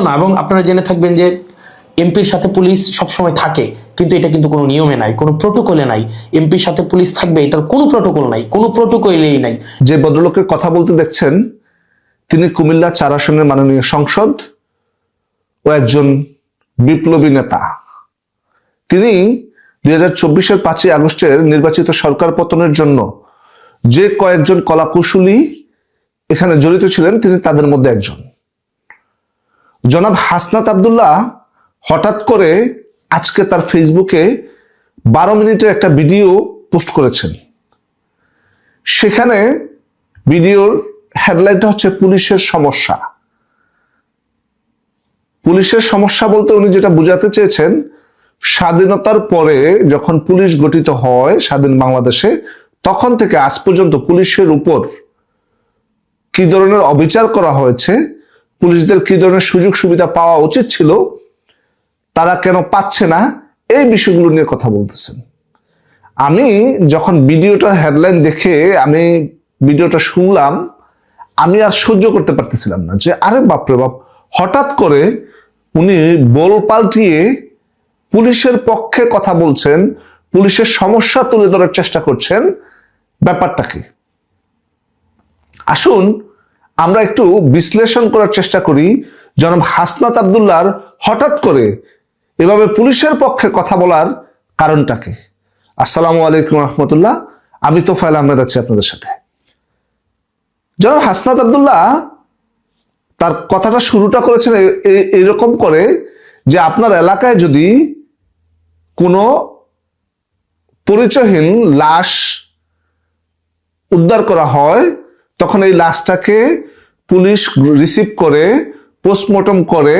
না। এবং আপনারা জেনে থাকবেন যে এমপির সাথে পুলিশ সবসময় থাকে, কিন্তু এটা কিন্তু কোনো নিয়মে নাই, কোনো প্রোটোকলে নাই। এমপির সাথে পুলিশ থাকবে, এটার কোনো প্রোটোকল নাই, কোনো প্রোটোকলেই নাই। যে ভদ্রলোকের কথা বলতে দেখছেন, তিনি কুমিল্লা 4 আসনের মাননীয় সংসদ ও একজন বিপ্লবী নেতা। তিনি 2024-এর 5ই আগস্টের নির্বাচিত সরকার পতনের জন্য যে কয়েকজন কলাকুশলী এখানে জড়িত ছিলেন, তিনি তাদের মধ্যে একজন। জনাব হাসনাত আব্দুল্লাহ হঠাৎ করে আজকে তার ফেসবুকে 12 মিনিটের একটা ভিডিও পোস্ট করেছেন। সেখানে ভিডিওর হেডলাইনটা হচ্ছে পুলিশের সমস্যা। পুলিশের সমস্যা বলতে উনি যেটা বোঝাতে চেয়েছেন, স্বাধীনতার পরে যখন পুলিশ গঠিত হয় স্বাধীন বাংলাদেশে, তখন থেকে আজ পর্যন্ত পুলিশের উপর কি ধরনের অবিচার করা হয়েছে, পুলিশদের কি ধরনের সুযোগ সুবিধা পাওয়া উচিত ছিল, তারা কেন পাচ্ছে না, এই বিষয়গুলো নিয়ে কথা বলতেছেন। আমি যখন ভিডিওটার হেডলাইন দেখে আমি ভিডিওটা শুনলাম, আমি আর সহ্য করতে পারতেছিলাম না, যে আরে বাপরে বাপ, হঠাৎ করে উনি বল পাল্টিয়ে পুলিশের পক্ষে কথা বলছেন, পুলিশের সমস্যা তুলে ধরার চেষ্টা করছেন। ব্যাপারটা কি? আসুন আমরা একটু বিশ্লেষণ করার চেষ্টা করি, জনাব হাসনাত আব্দুল্লাহর হঠাৎ করে এভাবে পুলিশের পক্ষে কথা বলার কারণটা কি। আসসালামু আলাইকুম রহমতুল্লাহ, আমি তোফায়েল আহমেদ আছি আপনাদের সাথে। জনাব হাসনাত আব্দুল্লাহ তার কথাটা শুরুটা করেছেন এইরকম করে যে আপনার এলাকায় যদি কোনো পরিচয়হীন লাশ উদ্ধার করা হয়, তখন এই লাশটাকে পুলিশ রিসিভ করে পোস্টমর্টম করে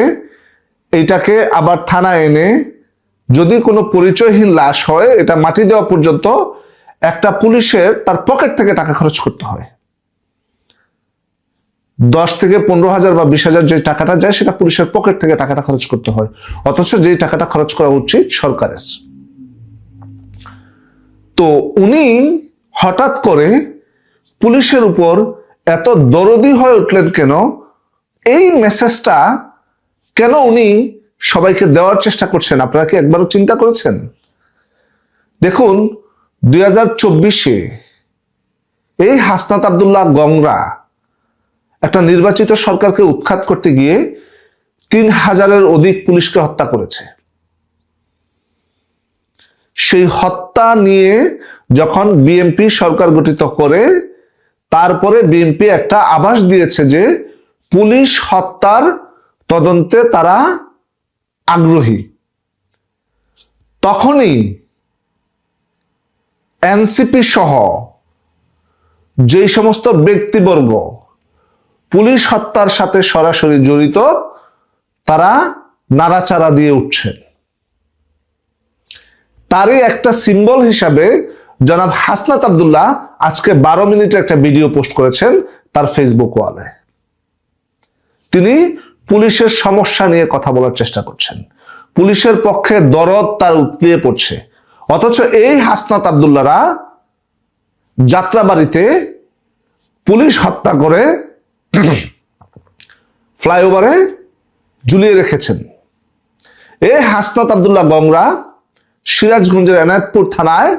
এইটাকে আবার থানায় এনে, যদি কোনো পরিচয়হীন লাশ হয়, এটা মাটি দেওয়া পর্যন্ত একটা পুলিশের তার পকেট থেকে টাকা খরচ করতে হয়। 10 থেকে 15,000 বা 20,000 যে টাকাটা যায়, সেটা পুলিশের পকেট থেকে টাকাটা খরচ করতে হয়, অথচ যে টাকাটা খরচ করা উচিত সরকারের। তো উনি হঠাৎ করে পুলিশের উপর এত দরদি হয়ে উঠলেন কেন? এই মেসেজটা কেন উনি সবাইকে দেওয়ার চেষ্টা করছেন? আপনারা কি একবারও চিন্তা করেছেন? দেখুন, 2024-এ এই হাসনাত আব্দুল্লাহ গংরা একটা নির্বাচিত সরকারকে উৎখাত করতে গিয়ে 3,000-এর অধিক পুলিশকে হত্যা করেছে। সেই হত্যা নিয়ে যখন বিএনপি সরকার গঠিত করে, তারপরে বিএনপি একটা আভাস দিয়েছে যে পুলিশ হত্যার তদন্তে তারা আগ্রহী। তখনই এনসিপি সহ যে সমস্ত ব্যক্তিবর্গ পুলিশ হত্যার সাথে সরাসরি জড়িত, তারা নাড়াচাড়া দিয়ে উঠছেন। তারই একটা সিম্বল হিসাবে জনাব হাসনাত আব্দুল্লাহ আজকে 12 মিনিটের একটা ভিডিও পোস্ট করেছেন তার ফেসবুক ওয়ালে। তিনি পুলিশের সমস্যা নিয়ে কথা বলার চেষ্টা করছেন, পুলিশের পক্ষে দরদ তার উতলিয়ে পড়ছে, অথচ এই হাসনাত আব্দুল্লাহরা যাত্রাবাড়িতে পুলিশ হত্যা করে ফ্লাইওভারে ঝুলিয়ে রেখেছেন। এই হাসনাত আব্দুল্লাহ গংরা সিরাজগঞ্জের এনায়েতপুর থানায়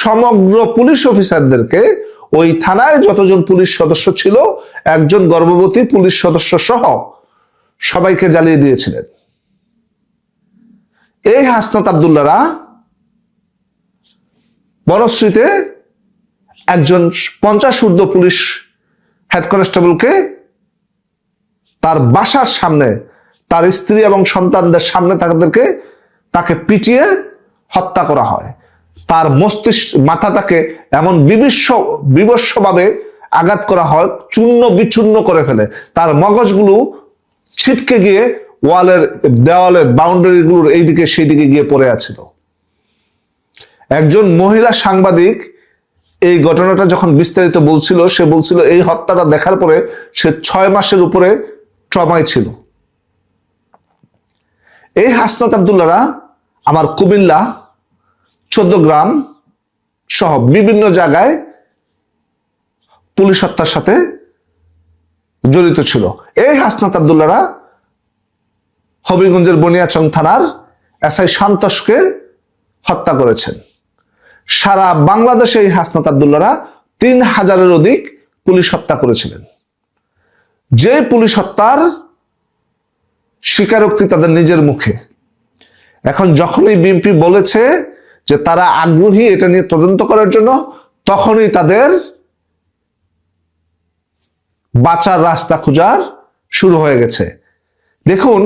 সমগ্র পুলিশ অফিসারদেরকে, ওই থানায় যতজন পুলিশ সদস্য ছিল, একজন গর্ভবতী পুলিশ সদস্য সহ সবাইকে জ্বালিয়ে দিয়েছিলেন। এই হাসনাত আব্দুল্লাহরা বনশ্রীতে একজন 50 ঊর্ধ্ব পুলিশ হেড কনস্টেবলকে তার বাসার সামনে, তার স্ত্রী এবং সন্তানদের সামনে তাকে পিটিয়ে হত্যা করা হয়। তার মস্তিষ্ক, মাথাটাকে এমন বিভৎসভাবে আঘাত করা হয়, চূর্ণ বিচূর্ণ করে ফেলে। তার মগজগুলো ছিটকে গিয়ে দেওয়ালের বাউন্ডারিগুলোর এইদিকে সেই দিকে গিয়ে পড়ে আছিল। একজন মহিলা সাংবাদিক এই ঘটনাটা যখন বিস্তারিত বলছিল, সে বলছিল এই হত্যাটা দেখার পরে সে 6 মাসের উপরে ট্রমায় ছিল। এই হাসনাত আব্দুল্লাহরা আমার কুমিল্লা, 14 গ্রাম সহ বিভিন্ন জায়গায় পুলিশ হত্যার সাথে জড়িত ছিল। এই হাসনাত আব্দুল্লাহরা হবিগঞ্জের বনিয়াচং থানার এসআই সন্তোষকে হত্যা করেছেন। সারা বাংলাদেশে এই হাসনাত আব্দুল্লাহরা 3000-এর অধিক পুলিশ হত্যা করেছিলেন। যে পুলিশ হত্যার স্বীকারোক্তি তাদের নিজের মুখে। এখন যখনই বিএনপি বলেছে যে তারা আগ্রহী এটা নিয়ে তদন্ত করার জন্য, তখনই তাদের বাঁচার রাস্তা খোঁজার শুরু হয়ে গেছে। দেখুন,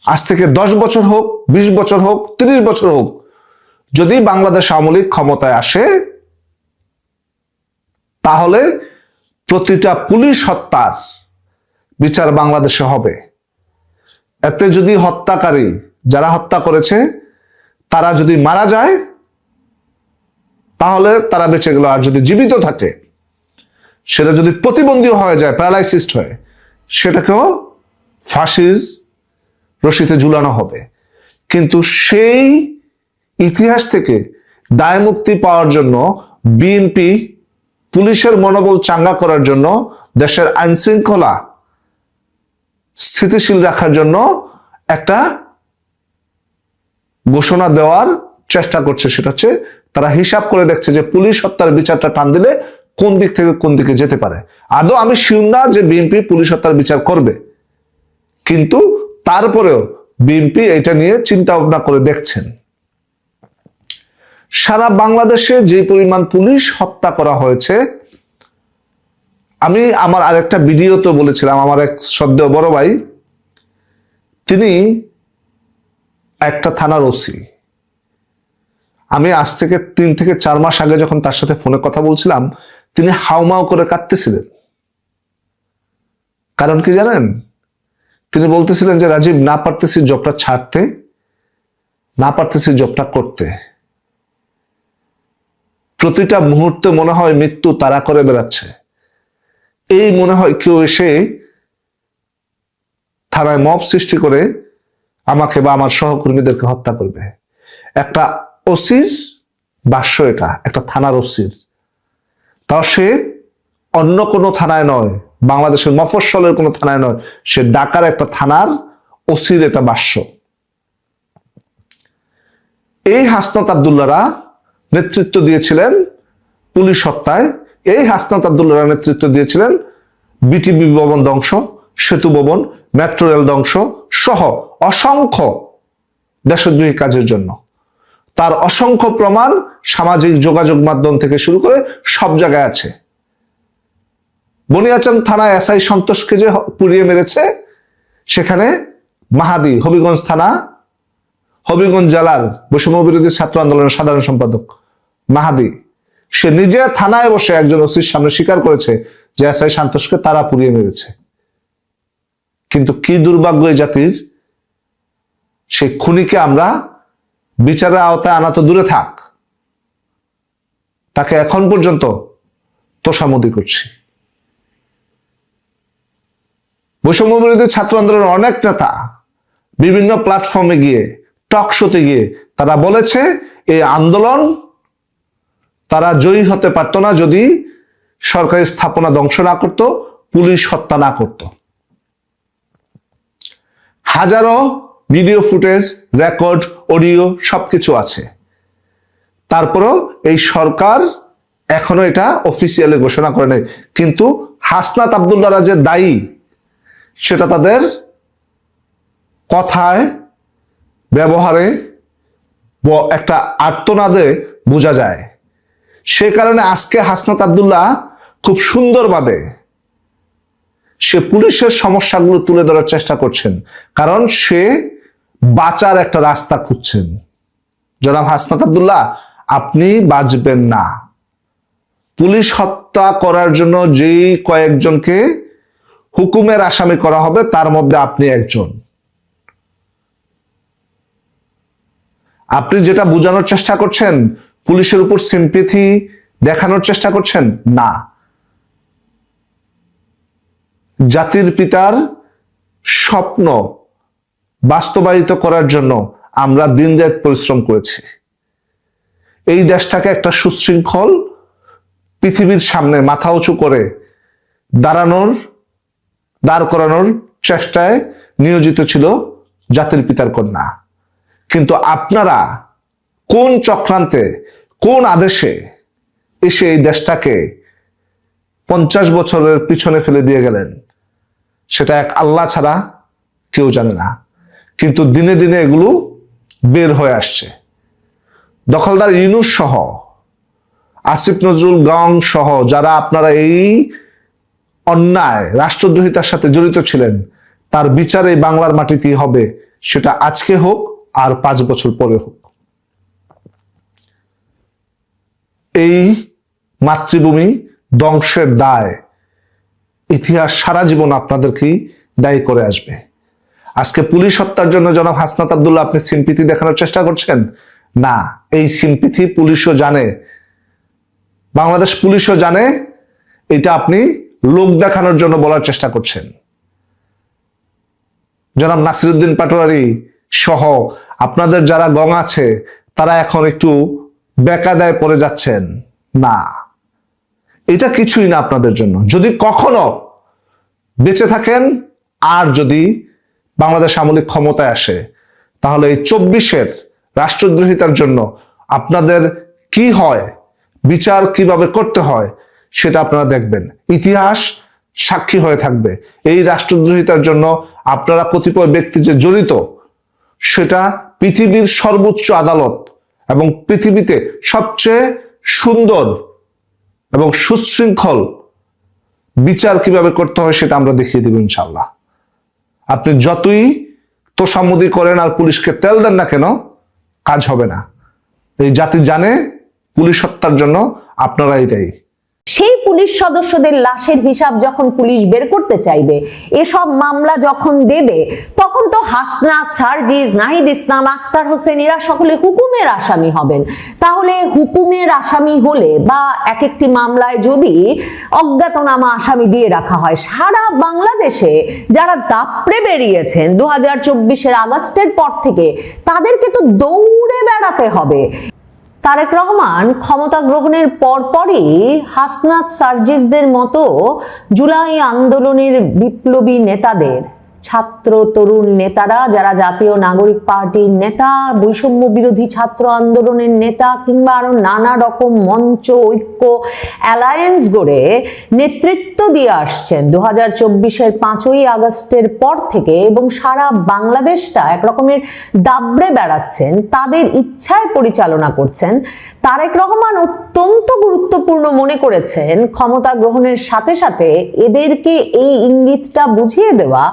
আজ থেকে 10 বছর হোক, 20 বছর হোক, 30 বছর হোক, যদি বাংলাদেশ আওয়ামী লীগ ক্ষমতায় আসে, তাহলে প্রতিটা পুলিশ হত্যার বিচার বাংলাদেশে হবে। এতে যদি হত্যাকারী যারা হত্যা করেছে তারা যদি মারা যায়, তাহলে তারা বেঁচে গেল। আর যদি জীবিত থাকে, সেটা যদি প্রতিবন্ধী হয়ে যায়, প্যারালাইসিসড হয়ে, সেটাকেও ফাঁসির রশিতে ঝুলানো হবে। কিন্তু সেই ইতিহাস থেকে দায় মুক্তি পাওয়ার জন্য বিএনপি পুলিশের মনোবল চাঙ্গা করার জন্য, দেশের আইন শৃঙ্খলা স্থিতিশীল রাখার জন্য একটা ঘোষণা দেওয়ার চেষ্টা করছে। সেটা হচ্ছে তারা হিসাব করে দেখছে যে পুলিশ হত্যার বিচারটা টান দিলে কোন দিক থেকে কোন দিকে যেতে পারে। আদৌ আমি শিওর না যে বিএনপি পুলিশ হত্যার বিচার করবে, কিন্তু তারপরেও বিএনপি এটা নিয়ে চিন্তা ভাবনা করে দেখছেন। সারা বাংলাদেশে যে পরিমাণ পুলিশ হত্যা করা হয়েছে, আমি আমার আরেকটা ভিডিওতে বলেছিলাম, আমার এক শ্রদ্ধেয় বড় ভাই, তিনি একটা থানার ওসি। আমি আজ থেকে 3 থেকে 4 মাস আগে যখন তার সাথে ফোনে কথা বলছিলাম, তিনি হাউমাউ করে কাঁদতেছিলেন। কারণ কি জানেন? তিনি বলতেছিলেন যে রাজীব, না পারতেছি জবটা ছাড়তে, না পারতেছি জবটা করতে। প্রতিটা মুহূর্তে মনে হয় মৃত্যু তাড়া করে বেড়াচ্ছে। এই মনে হয় কেউ এসে থানায় মব সৃষ্টি করে আমাকে বা আমার সহকর্মীদেরকে হত্যা করবে। একটা ওসির ভাষ্য এটা, একটা থানার ওসির। তাও সে অন্য কোনো থানায় নয়, বাংলাদেশের মফস্বলের কোনো থানায় নয়, সে ঢাকার একটা থানার ওসির এটা ভাষ্য। এই হাসনাত আব্দুল্লাহরা নেতৃত্ব দিয়েছিলেন পুলিশ হত্যায়। এই হাসনাত আব্দুল্লাহরা নেতৃত্ব দিয়েছিলেন বিটিবি ভবন ধ্বংস, সেতু ভবন, মেট্রো রেল ধ্বংস সহ অসংখ্য দেশদ্রোহী কাজের জন্য। তার অসংখ্য প্রমাণ সামাজিক যোগাযোগ মাধ্যম থেকে শুরু করে সব জায়গায় আছে। বনিয়াচং থানায় এসআই সন্তোষকে যে পুড়িয়ে মেরেছে, সেখানে মাহাদি, হবিগঞ্জ থানা, হবিগঞ্জ জেলার বৈষম্য বিরোধী ছাত্র আন্দোলনের সাধারণ সম্পাদক মাহাদি, সে নিজে থানায় বসে একজন ওসির সামনে স্বীকার করেছে যে এসআই সন্তোষকে তারা পুড়িয়ে মেরেছে। কিন্তু কি দুর্ভাগ্য এই জাতির, সেই খুনিকে আমরা বিচারের আওতায় আনা তো দূরে থাক, তাকে এখন পর্যন্ত তোষামোদী করছি। বৈষম্য বিরোধী ছাত্র আন্দোলনের অনেক নেতা বিভিন্ন প্ল্যাটফর্মে গিয়ে, টক শোতে গিয়ে তারা বলেছে এই আন্দোলন তারা জয়ী হতে পারত না যদি সরকারি স্থাপনা ধ্বংস না করত, পুলিশ হত্যা না করত। হাজারো ভিডিও ফুটেজ, রেকর্ড, অডিও সবকিছু আছে। তারপরও এই সরকার এখনো এটা অফিসিয়ালি ঘোষণা করে নাই। কিন্তু হাসনাত আব্দুল্লাহরা যে দায়ী, সেটা তাদের কথায়, ব্যবহারে, একটা আর্তনাদে বোঝা যায়। সে কারণে আজকে হাসনাত আব্দুল্লাহ খুব সুন্দরভাবে সে পুলিশের সমস্যাগুলো তুলে ধরার চেষ্টা করছেন, কারণ সে বাঁচার একটা রাস্তা খুঁজছেন। জনাব হাসনাত আব্দুল্লাহ, আপনি বাঁচবেন না। পুলিশ হত্যা করার জন্য যেই কয়েকজনকে হুকুমের আসামি করা হবে, তার মধ্যে আপনি একজন। আপনি যেটা বোঝানোর চেষ্টা করছেন, পুলিশের উপর সিম্পেথি দেখানোর চেষ্টা করছেন, না। জাতির পিতার স্বপ্ন বাস্তবায়িত করার জন্য আমরা দিনরাত পরিশ্রম করেছি। এই দেশটাকে একটা সুশৃঙ্খল পৃথিবীর সামনে মাথা উঁচু করে দাঁড় করানোর চেষ্টায় নিয়োজিত ছিল জাতির পিতার কন্যা। কিন্তু আপনারা কোন চক্রান্তে, কোন আদেশে এসে এই দেশটাকে 50 বছরের পিছনে ফেলে দিয়ে গেলেন, সেটা এক আল্লাহ ছাড়া কেউ জানে না। কিন্তু দিনে দিনে এগুলো বের হয়ে আসছে। দখলদার ইউনূস সহ, আসিফ নজরুল গং সহ যারা আপনারা এই অন্যায় রাষ্ট্রদ্রোহিতার সাথে জড়িত ছিলেন, তার বিচার এই বাংলার মাটিতেই হবে, সেটা আজকে হোক আর 5 বছর পরে হোক। এই মাতৃভূমি ধ্বংসের দায় ইতিহাস সারা জীবন আপনাদেরকেই দায়ী করে আসবে। আজকে পুলিশ হত্যার জন্য জনাব হাসনাত আব্দুল্লাহ আপনি সিম্পিতি দেখানোর চেষ্টা করছেন না। এই সিম্পিতি পুলিশও জানে, বাংলাদেশ পুলিশও জানে, এটা আপনি লোক দেখানোর জন্য বলার চেষ্টা করছেন। জনাব নাসিরউদ্দিন পাটোয়ারি সহ আপনাদের যারা গং আছে, তারা এখন একটু বেকায়দায় পড়ে যাচ্ছেন। না, এটা কিছুই না আপনাদের জন্য। যদি কখনো বেঁচে থাকেন আর যদি বাংলাদেশ আমলিক ক্ষমতায় আসে, তাহলে এই 24-এর রাষ্ট্রদ্রোহিতার জন্য আপনাদের কি হয়, বিচার কিভাবে করতে হয়, সেটা আপনারা দেখবেন। ইতিহাস সাক্ষী হয়ে থাকবে। এই রাষ্ট্রদ্রোহিতার জন্য আপনারা কতিপয় ব্যক্তি যে জড়িত, সেটা পৃথিবীর সর্বোচ্চ আদালত এবং পৃথিবীতে সবচেয়ে সুন্দর এবং সুশৃঙ্খল বিচার কিভাবে করতে হয় সেটা আমরা দেখিয়ে দেব ইনশাআল্লাহ। আপনি যতই তোষামোদি করেন আর পুলিশকে তেল দেন না কেন, কাজ হবে না। এই জাতি জানে পুলিশ হত্যার জন্য আপনারাই দায়ী। সেই পুলিশ সদস্যদের লাশের হিসাব যখন পুলিশ বের করতে চাইবে, এসব মামলা যখন দেবে, তখন তো হাসনাত, সার্জিস, নাহিদ ইসলাম, আক্তার হোসেন এরা সকলে হুকুমের আসামি হবেন। তাহলে হুকুমের আসামি হলে বা এক একটি মামলায় যদি অজ্ঞাতনামা আসামি দিয়ে রাখা হয়, সারা বাংলাদেশে যারা দাপড়ে বেরিয়েছেন 2024-এর আগস্টের পর থেকে, তাদেরকে তো দৌড়ে বেড়াতে হবে। তারেক রহমান ক্ষমতা গ্রহণের পরপরই হাসনাত, সার্জিসদের মতো জুলাই আন্দোলনের বিপ্লবী নেতাদের, ছাত্র তরুণ নেতারা যারা জাতীয় নাগরিক পার্টির নেতা, বৈষম্য বিরোধী ছাত্র আন্দোলনের নেতা কিংবা আরো নানা রকম মঞ্চ, ঐক্য, অ্যালায়েন্স গড়ে নেতৃত্ব দিয়ে আসছেন 2024-এর 5ই আগস্টের পর থেকে এবং সারা বাংলাদেশটা একরকমের দাবড়ে বেড়াচ্ছেন, তাদের ইচ্ছায় পরিচালনা করছেন। তারেক রহমান অত্যন্ত গুরুত্বপূর্ণ মনে করেছেন ক্ষমতা গ্রহণের সাথে সাথে এদেরকে এই ইঙ্গিতটা বুঝিয়ে দেওয়া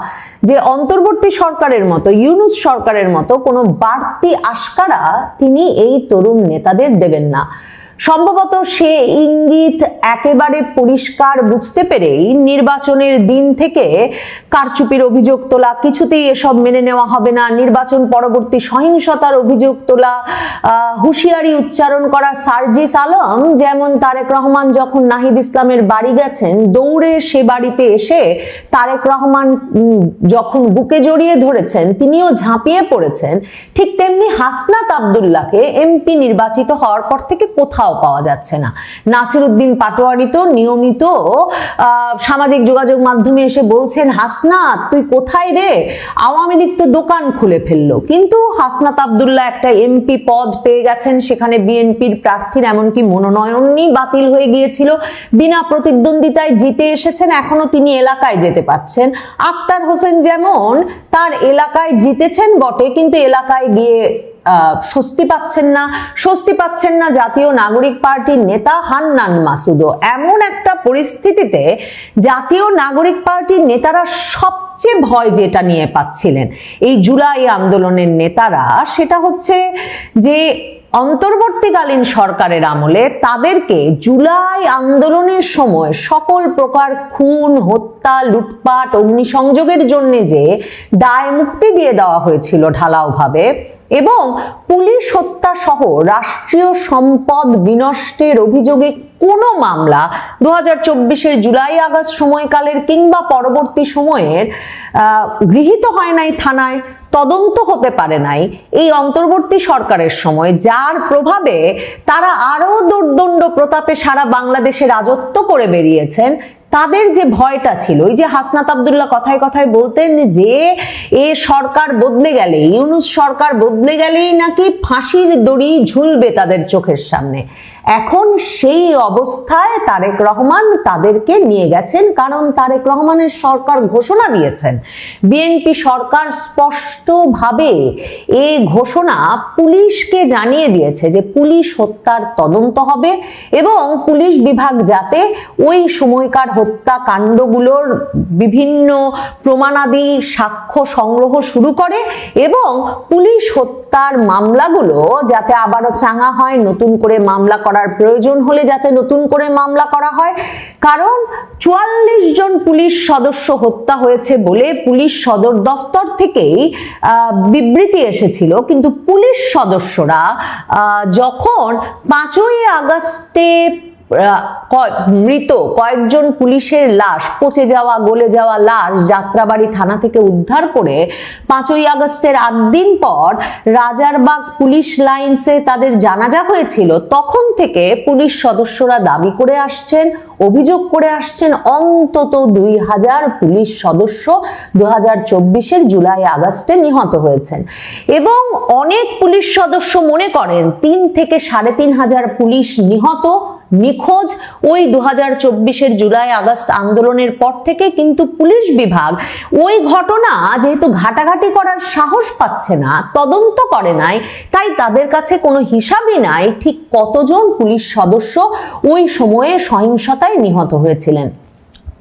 যে অন্তর্বর্তী সরকারের মতো, ইউনূস সরকারের মতো কোনো বাড়তি আশকারা তিনি এই তরুণ নেতাদের দেবেন না। সম্ভবত সে ইঙ্গিত একেবারে পরিষ্কার বুঝতে পেরেই নির্বাচনের দিন থেকে কারচুপির অভিযোগ তোলা, কিছুতেই এসব মেনে নেওয়া হবে না, নির্বাচন পরবর্তী সহিংসতার অভিযোগ তোলা, হুঁশিয়ারি উচ্চারণ করা সার্জিস আলম, যেমন তারেক রহমান যখন নাহিদ ইসলামের বাড়ি গেছেন, দৌড়ে সে বাড়িতে এসে তারেক রহমান যখন বুকে জড়িয়ে ধরেছেন, তিনিও ঝাঁপিয়ে পড়েছেন, ঠিক তেমনি হাসনাত আব্দুল্লাহকে এমপি নির্বাচিত হওয়ার পর থেকে কোথাও পাওয়া যাচ্ছে না। নাসিরউদ্দিন পাটোয়ারি তো নিয়মিত সামাজিক যোগাযোগ মাধ্যমে এসে বলছেন, হাসনাত তুই কোথায় রে, আওয়ামী লীগ তো দোকান খুলে ফেললো। কিন্তু হাসনাত আব্দুল্লাহ একটা এমপি পদ পেয়ে গেছেন, সেখানে বিএনপির প্রার্থীর এমনকি মনোনয়নই বাতিল হয়ে গিয়েছিল, বিনা প্রতিদ্বন্দ্বিতায় জিতে এসেছেন, এখনো তিনি এলাকায় যেতে পাচ্ছেন। আক্তার হোসেন যেমন তার এলাকায় জিতেছেন বটে, কিন্তু এলাকায় গিয়ে স্বস্তি পাচ্ছেন না জাতীয় নাগরিক পার্টির নেতা হান্নান মাসুদও। এমন একটা পরিস্থিতিতে জাতীয় নাগরিক পার্টির নেতারা সবচেয়ে ভয় যেটা নিয়ে পাচ্ছিলেন এই জুলাই আন্দোলনের নেতারা, সেটা হচ্ছে যে অন্তর্বর্তীকালীন সরকারের আমলে তাদেরকে জুলাই আন্দোলনের সময় সকল প্রকার খুন, হত্যা, লুটপাট, অগ্নিসংযোগের জন্য যে দায় মুক্তি দিয়ে দেওয়া হয়েছিল ঢালাওভাবে, এবং পুলিশ হত্যা সহ রাষ্ট্রীয় সম্পদ বিনষ্টের অভিযোগে কোনো মামলা 2024-এর জুলাই আগস্ট সময়কালের কিংবা পরবর্তী সময়ের গৃহীত হয় নাই থানায়, তদন্ত হতে পারে নাই এই অন্তর্বর্তী সরকারের সময়, যার প্রভাবে তারা আরো দুর্দণ্ড প্রতাপে সারা বাংলাদেশে রাজত্ব করে বেরিয়েছেন। তাদের যে ভয়টা ছিল, ওই যে হাসনাত আব্দুল্লাহ কথায় কথায় বলতেন যে এ সরকার বদলে গেলে, ইউনূস সরকার বদলে গেলেই নাকি ফাঁসির দড়ি ঝুলবে তাদের চোখের সামনে, এখন সেই অবস্থায় তারেক রহমান তাদেরকে নিয়ে গেছেন। কারণ তারেক রহমানের সরকার ঘোষণা দিয়েছেন, বিএনপি সরকার স্পষ্টভাবে এই ঘোষণা পুলিশকে জানিয়ে দিয়েছে যে পুলিশ হত্যার তদন্ত হবে এবং পুলিশ বিভাগ যাতে ওই সময়কার হত্যাকাণ্ডগুলোর বিভিন্ন প্রমাণাদি সাক্ষ্য সংগ্রহ শুরু করে এবং পুলিশ হত্যার মামলাগুলো যাতে আবারও চাঙা হয়, নতুন করে মামলা করার প্রয়োজন হলে যাতে নতুন করে মামলা করা হয়। কারণ 44 জন পুলিশ সদস্য হত্যা হয়েছে বলে পুলিশ সদর দফতর থেকেই বিবৃতি এসেছিল, কিন্তু পুলিশ সদস্যরা যখন 5ই আগস্টে মৃত কয়েকজন পুলিশের লাশ, পচে যাওয়া গলে যাওয়া লাশ যাত্রাবাড়ি থানা থেকে উদ্ধার করে 5ই আগস্টের 8 দিন পর রাজারবাগ পুলিশ লাইন্সে তাদের জানাজা হয়েছিল, তখন থেকে পুলিশ সদস্যরা দাবি করে আসছেন, অভিযোগ করে আসছেন অন্তত 2000 পুলিশ সদস্য 2024-এর জুলাই আগস্টে নিহত হয়েছেন। এবং অনেক পুলিশ সদস্য মনে করেন 3 থেকে 3500 পুলিশ নিহত নিখোঁজ ওই 2024-এর জুলাই আগস্ট আন্দোলনের পর থেকে, কিন্তু পুলিশ বিভাগ ওই ঘটনা যেহেতু ঘাটাঘাটি করার সাহস পাচ্ছে না, তদন্ত করে নাই, তাই তাদের কাছে কোনো হিসাবই নাই ঠিক কতজন পুলিশ সদস্য ওই সময়ে সহিংসতায় নিহত হয়েছিলেন।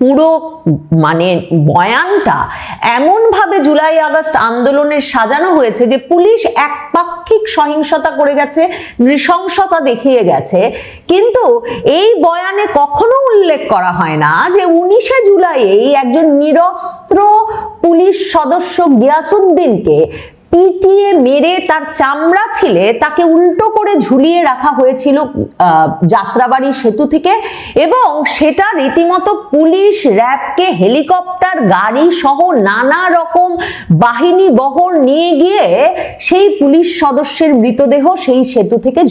পুরো মানে বয়ানটা এমন ভাবে জুলাই আগস্ট আন্দোলনের সাজানো হয়েছে যে পুলিশ একপাক্ষিক সহিংসতা করে গেছে, নৃশংসতা দেখিয়ে গেছে, কিন্তু এই বয়ানে কখনো উল্লেখ করা হয় না যে 19শে জুলাই একজন নিরস্ত্র পুলিশ সদস্য গিয়াসউদ্দিনকে পিটিয়ে মেরে তার চামড়া ছিলে তাকে উল্টো করে ঝুলিয়ে রাখা হয়েছিল যাত্রাবাড়ি সেতু থেকে, এবং সেটা রীতিমতো পুলিশ র্যাবকে হেলিকপ্টার গাড়ি সহ নানা রকম বাহিনী বহর নিয়ে গিয়ে সেই পুলিশ সদস্যের মৃতদেহ সেই সেতু থেকে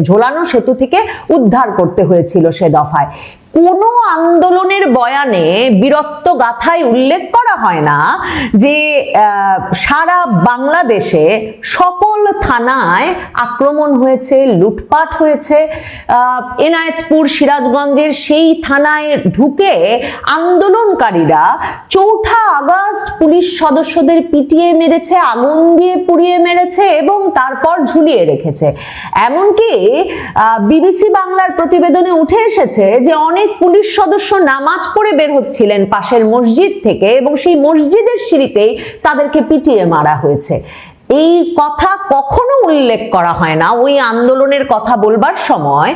ঝোলানো সেতু থেকে উদ্ধার করতে হয়েছিল সে দফায়। কোনো আন্দোলনের বয়ানে বীরত্ব গাথায় উল্লেখ করা হয় না যে সারা বাংলাদেশে সকল থানায় আক্রমণ হয়েছে, লুটপাট হয়েছে, এনায়েতপুর সিরাজগঞ্জের সেই থানায় ঢুকে আন্দোলনকারীরা 4 আগস্ট পুলিশ সদস্যদের পিটিয়ে মেরেছে, আগুন দিয়ে পুড়িয়ে মেরেছে এবং তারপর ঝুলিয়ে রেখেছে। এমনকি বিবিসি বাংলার প্রতিবেদনে উঠে এসেছে যে অনেক পুলিশ সদস্য নামাজ পড়ে বের হচ্ছিলেন পাশের মসজিদ থেকে এবং সেই মসজিদের সিঁড়িতেই তাদেরকে পিটিয়ে মারা হয়েছে। এই কথা কখনো উল্লেখ করা হয় না ওই আন্দোলনের কথা বলবার সময়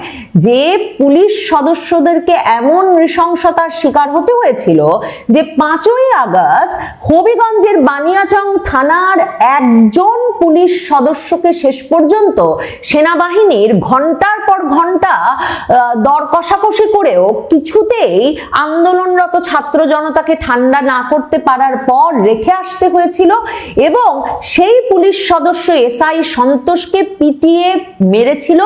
যে পুলিশ সদস্যদেরকে এমন নৃশংসতার শিকার হতে হয়েছিল যে 5ই আগস্ট হবিগঞ্জের বানিয়াচং থানার একজন পুলিশ সদস্যকে শেষ পর্যন্ত সেনাবাহিনীর ঘন্টার পর ঘন্টা দর কষাকষি করেও কিছুতেই আন্দোলনরত ছাত্র জনতাকে ঠান্ডা না করতে পারার পর রেখে আসতে হয়েছিল, এবং সেই পুলিশ সদস্য এসআই সন্তোষকে পিটিয়ে মেরেছিল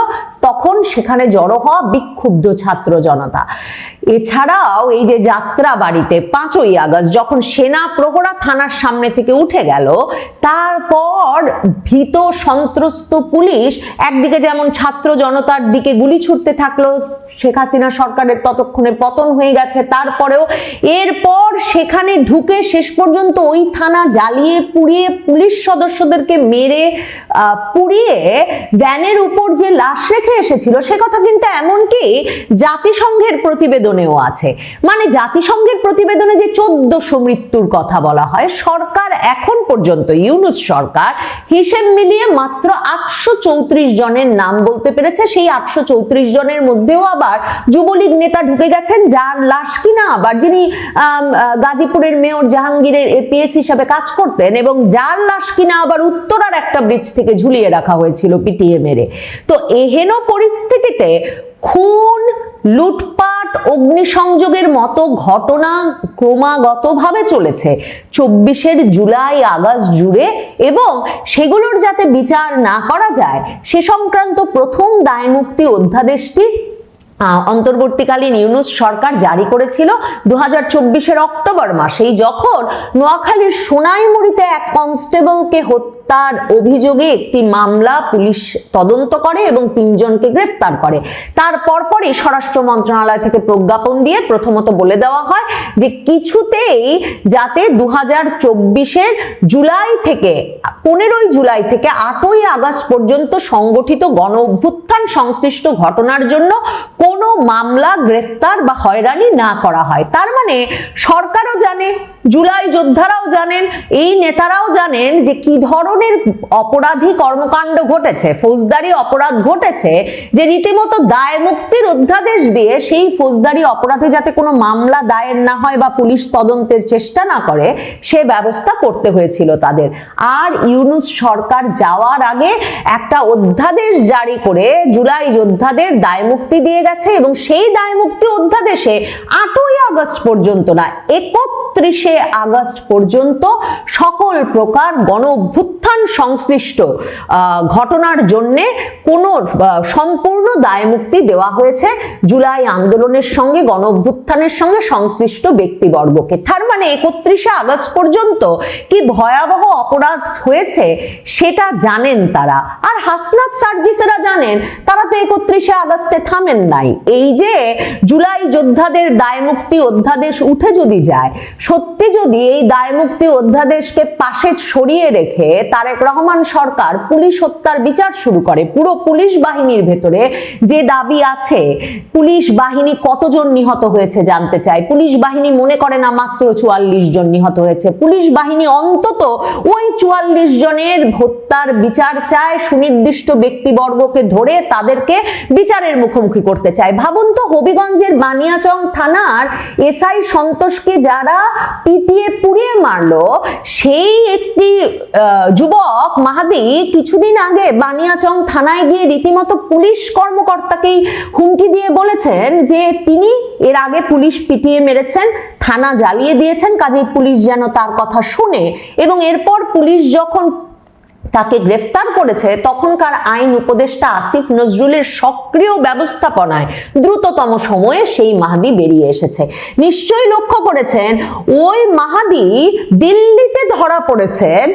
তখন সেখানে জড়ো হওয়া বিক্ষুব্ধ ছাত্র জনতা। এছাড়াও এই যে যাত্রাবাড়িতে 5ই আগস্ট যখন সেনা প্রহরা থানার সামনে থেকে উঠে গেল, তারপর ভীত সন্ত্রস্ত পুলিশ একদিকে যেমন ছাত্র জনতার দিকে গুলি ছুটতে থাকলো, শেখ হাসিনা সরকারের ততক্ষণে পতন হয়ে গেছে, তারপরেও এরপর সেখানে ঢুকে শেষ পর্যন্ত ওই থানা জ্বালিয়ে পুড়িয়ে পুলিশ সদস্যদেরকে মেরে পুড়িয়ে ভ্যানের উপর যে লাশ রেখে এসেছিল সে কথা কিন্তু এমনকি জাতিসংঘের প্রতিবেদনেও আছে। মানে জাতিসংঘের প্রতিবেদনে যে 1400 মৃত্যুর কথা বলা হয়, সরকার এখন পর্যন্ত ইউনূস সরকার হিসেব মিলিয়ে মাত্র 834 জনের নাম বলতে পেরেছে। সেই 834 জনের মধ্যেও আবার যুবলীগ নেতা ঢুকে গেছেন, যার লাশ কিনা আবার যিনি গাজীপুরের মেয়র জাহাঙ্গীরের এপিএস হিসাবে কাজ করতেন এবং যার লাশ কিনা আবার উত্তরার একটা ব্রিজ থেকে ঝুলিয়ে রাখা হয়েছিল পিটিয়ে মেরে। তো এহেন পরিস্থিতিতে খুন, লুটপাট, অগ্নিসংযোগের মতো ঘটনা ক্রমাগতভাবে চলেছে 24 জুলাই আগস্ট জুড়ে, এবং সেগুলোর যাতে বিচার না করা যায় সে সংক্রান্ত প্রথম দায়মুক্তি অধ্যাদেশটি অন্তর্বর্তীকালীন ইউনূস সরকার জারি করেছিল 2024-এর অক্টোবর মাসেই, যখন নোয়াখালীর সোনাইমুড়িতে এক কনস্টেবলকে হত্যার অভিযোগে একটি মামলা পুলিশ তদন্ত করে এবং 3 জনকে গ্রেফতার করে। তার পরপরই স্বরাষ্ট্র মন্ত্রণালয় থেকে প্রজ্ঞাপন দিয়ে প্রথমত বলে দেওয়া হয় যে কিছুতেই যাতে 2024-এর জুলাই থেকে 15ই জুলাই থেকে 8ই আগস্ট পর্যন্ত সংগঠিত গণ অভ্যুত্থান সংশ্লিষ্ট ঘটনার জন্য কোনো মামলা, গ্রেফতার বা হয়রানি না করা হয়। তার মানে সরকারও জানে, জুলাই যোদ্ধারাও জানেন, এই নেতারাও জানেন যে কি ধরনের অপরাধী কর্মকাণ্ড ঘটেছে, ফৌজদারি অপরাধ ঘটেছে, যে রীতিমতো দায় মুক্তির অধ্যাদেশ দিয়ে সেই ফৌজদারি অপরাধে যাতে কোনো মামলা দায়ের না হয় বা পুলিশ তদন্তের চেষ্টা না করে সে ব্যবস্থা করতে হয়েছিল তাদের। আর ইউনূস সরকার যাওয়ার আগে একটা অধ্যাদেশ জারি করে জুলাই যোদ্ধাদের দায় মুক্তি দিয়ে গেছে এবং সেই দায় মুক্তি অধ্যাদেশে 8ই আগস্ট পর্যন্ত না, 31শে আগস্ট পর্যন্ত সকল প্রকার গণ অভ্যুত্থান সংশ্লিষ্ট ঘটনার জন্য কোনো সম্পূর্ণ দায় মুক্তি দেওয়া হয়েছে জুলাই আন্দোলনের সঙ্গে, গণ অভ্যুত্থানের সঙ্গে সংশ্লিষ্ট ব্যক্তিবর্গকে। তার মানে 31শে আগস্ট পর্যন্ত কি ভয়াবহ অপরাধ হয়েছে সেটা জানেন তারা। আর হাসনাত সার্জিসেরা জানেন, তারা তো 31শে আগস্টে থামেন নাই। এই যে জুলাই যোদ্ধাদের দায় মুক্তি অধ্যাদেশ উঠে যদি যায়, সত্যি যদি এই দায় মুক্তি অধ্যাদেশকে পাশে সরিয়ে রেখে তারেক রহমান সরকার পুলিশ হত্যার বিচার শুরু করে, পুরো পুলিশ বাহিনীর ভেতরে যে দাবি আছে, পুলিশ বাহিনী কতজন নিহত হয়েছে জানতে চায়, পুলিশ বাহিনী মনে করে না মাত্র 44 জন নিহত হয়েছে, পুলিশ বাহিনী অন্তত ওই 44 জনের হত্যার বিচার চায়, সুনির্দিষ্ট ব্যক্তিবর্গকে ধরে তাদেরকে বিচারের মুখোমুখি করতে চায়। ভাবুন তো, হবিগঞ্জের বানিয়াচং থানার এসআই সন্তোষকে যারা পিটিয়ে পুড়িয়ে মারলো, সেই একটি যুবক মাহাদি কিছুদিন আগে বানিয়াচং থানায় গিয়ে রীতিমতো পুলিশ কর্মকর্তাকেই হুমকি দিয়ে বলেছেন যে তিনি এর আগে পুলিশ পিটিয়ে মেরেছেন, থানা জ্বালিয়ে দিয়েছেন, কাজেই পুলিশ যেন তার কথা শুনে। এবং এরপর পুলিশ যখন তাকে গ্রেফতার করেছে, তখনকার আইন উপদেষ্টা আসিফ নজরুলের সক্রিয় ব্যবস্থাপনায় দ্রুততম সময়ে সেই মাহাদি বেরিয়ে এসেছে। নিশ্চয়ই লক্ষ্য করেছেন, ওই মাহাদি দিল্লিতে ধরা পড়েছেন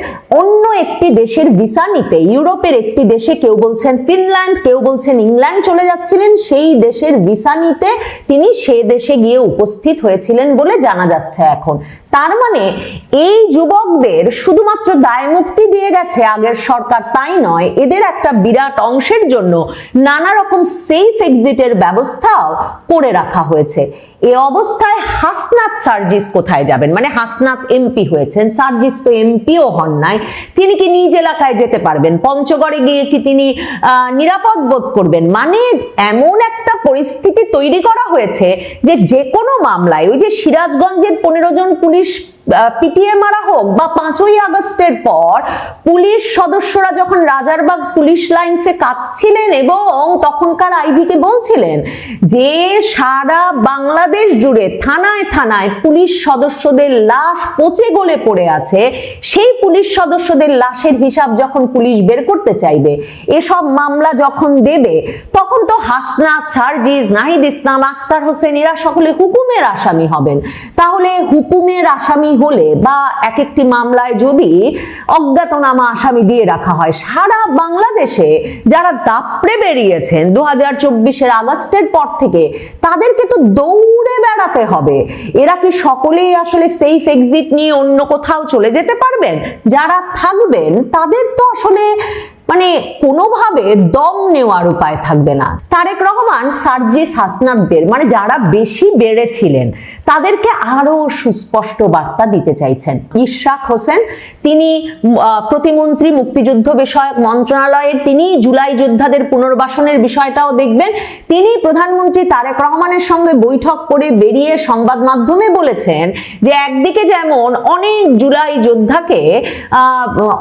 অন্য একটি দেশের ভিসা নিতে, ইউরোপের একটি দেশে, কেউ বলছেন ফিনল্যান্ড, কেউ বলছেন ইংল্যান্ড চলে যাচ্ছিলেন, সেই দেশের ভিসা নিতে তিনি সে দেশে গিয়ে উপস্থিত হয়েছিলেন বলে জানা যাচ্ছে এখন। তার মানে এই যুবকদের শুধুমাত্র দায় মুক্তি দিয়ে গেছে আগের সরকার তাই নয়, এদের একটা বিরাট অংশের জন্য নানা রকম সেফ এক্সিটের ব্যবস্থাও করে রাখা হয়েছে। এই অবস্থায় হাসনাত সার্জিস কোথায় যাবেন? মানে হাসনাত এমপি হয়েছেন, সার্জিস তো এমপিও হন নাই, তিনি কি নিজ এলাকায় যেতে পারবেন? পঞ্চগড়ে গিয়ে কি তিনি নিরাপদ বোধ করবেন? মানে এমন একটা পরিস্থিতি তৈরি করা হয়েছে যে কোনো মামলায়, ওই যে সিরাজগঞ্জের 15 জন পুলিশ পিটিয়ে মারা হোক বা 5ই আগস্টের পর পুলিশ সদস্যরা যখন রাজারবাগ পুলিশ লাইন্সে কাঁদছিলেন এবং তখনকার আইজিকে বলছিলেন যে সারা বাংলাদেশ জুড়ে থানায় থানায় পুলিশ সদস্যদের লাশ পচে গলে পড়ে আছে, সেই পুলিশ সদস্যদের লাশের হিসাব যখন পুলিশ বের করতে চাইবে, এসব মামলা যখন দেবে, তখন তো হাসনাত সার্জিস, নাহিদ ইসলাম, আক্তার হোসেন এরা সকলে হুকুমের আসামি হবেন। তাহলে হুকুমের আসামি হলে বা এক একটি মামলায় যদি অজ্ঞাতনামা আসামি দিয়ে রাখা হয়, সারা বাংলাদেশে যারা দাপড়ে বেরিয়েছেন 2024-এর আগস্টের পর থেকে, তাদেরকে তো দৌড়ে বেড়াতে হবে। এরা কি সকলেই আসলে সেফ এক্সিট নিয়ে অন্য কোথাও চলে যেতে পারবেন? যারা থাকবেন তাদের তো আসলে মানে কোনোভাবে দম নেওয়ার উপায় থাকবে না। তারেক রহমান সার্জিস, হাসনাতদের মানে যারা বেশি বেড়েছিলেন তাদেরকে আরো সুস্পষ্ট বার্তা দিতে চাইছেন। ইশরাক হোসেন, তিনি প্রতিমন্ত্রী মুক্তিযুদ্ধ বিষয়ক মন্ত্রণালয়ের, তিনি জুলাই যোদ্ধাদের পুনর্বাসনের বিষয়টাও দেখবেন। তিনি প্রধানমন্ত্রী তারেক রহমানের সঙ্গে বৈঠক করে বেরিয়ে সংবাদ মাধ্যমে বলেছেন যে একদিকে যেমন অনেক জুলাই যোদ্ধাকে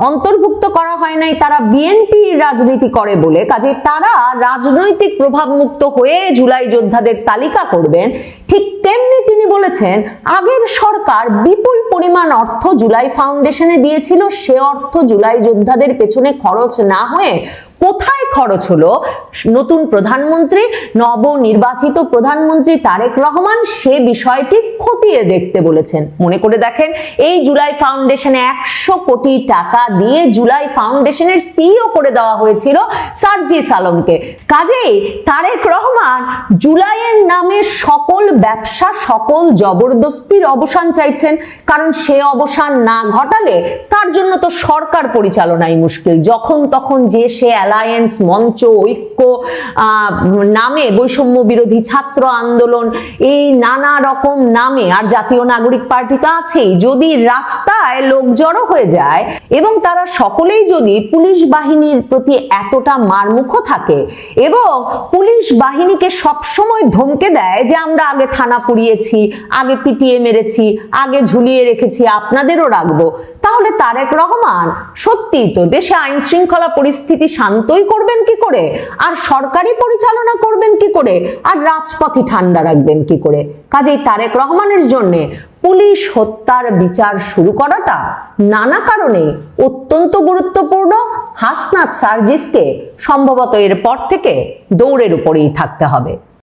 অন্তর্ভুক্ত করা হয় নাই, তারা বিএনপির রাজনীতি করে বলে, কাজে তারা রাজনৈতিক প্রভাব মুক্ত হয়ে জুলাই যোদ্ধাদের তালিকা করবেন। ঠিক তেমনি তিনি বলেছেন আগের সরকার বিপুল পরিমাণ অর্থ জুলাই ফাউন্ডেশনে দিয়েছিল, সে অর্থ জুলাই যোদ্ধাদের পেছনে খরচ না হয়ে কোথায় খরচ হলো নতুন প্রধানমন্ত্রী, নবনির্বাচিত প্রধানমন্ত্রী তারেক রহমান সে বিষয়টি খতিয়ে দেখতে বলেছেন। মনে করে দেখেন, এই জুলাই ফাউন্ডেশনে 100 কোটি টাকা দিয়ে জুলাই ফাউন্ডেশনের সিইও করে দেওয়া হয়েছিল সার্জিস আলমকে। কাজেই তারেক রহমান জুলাইয়ের নামে সকল ব্যবসা, সকল জবরদস্তির অবসান চাইছেন, কারণ সে অবসান না ঘটালে তার জন্য তো সরকার পরিচালনাই মুশকিল। যখন তখন যে সে অ্যালায়েন্স, মঞ্চ, ঐক্য নামে, বৈষম্য বিরোধী ছাত্র আন্দোলন, এই নানা রকম নামে, আর জাতীয় নাগরিক পার্টি তো আছেই, যদি রাস্তায় লোক জড়ো হয়ে যায় এবং তারা সকলেই যদি পুলিশ বাহিনীর প্রতি এতটা মারমুখ থাকে এবং পুলিশ বাহিনীকে সবসময় ধমকে দেয় যে আমরা আগে থানা পুড়িয়েছি, আগে পিটিয়ে মেরেছি, আগে ঝুলিয়ে রেখেছি, আপনাদেরও রাখবো, তাহলে তারেক রহমান সত্যি তো দেশে আইন শৃঙ্খলা পরিস্থিতি শান্তই করবেন কি করে, আর সরকারি পরিচালনা করবেন কি করে, আর রাজপথই ঠান্ডা রাখবেন কি করে? কাজেই তারেক রহমানের জন্য পুলিশ হত্যার বিচার শুরু করাটা নানা কারণে অত্যন্ত গুরুত্বপূর্ণ। হাসনাত সার্জিসকে সম্ভবত এর পর থেকে দৌড়ের উপরেই থাকতে হবে।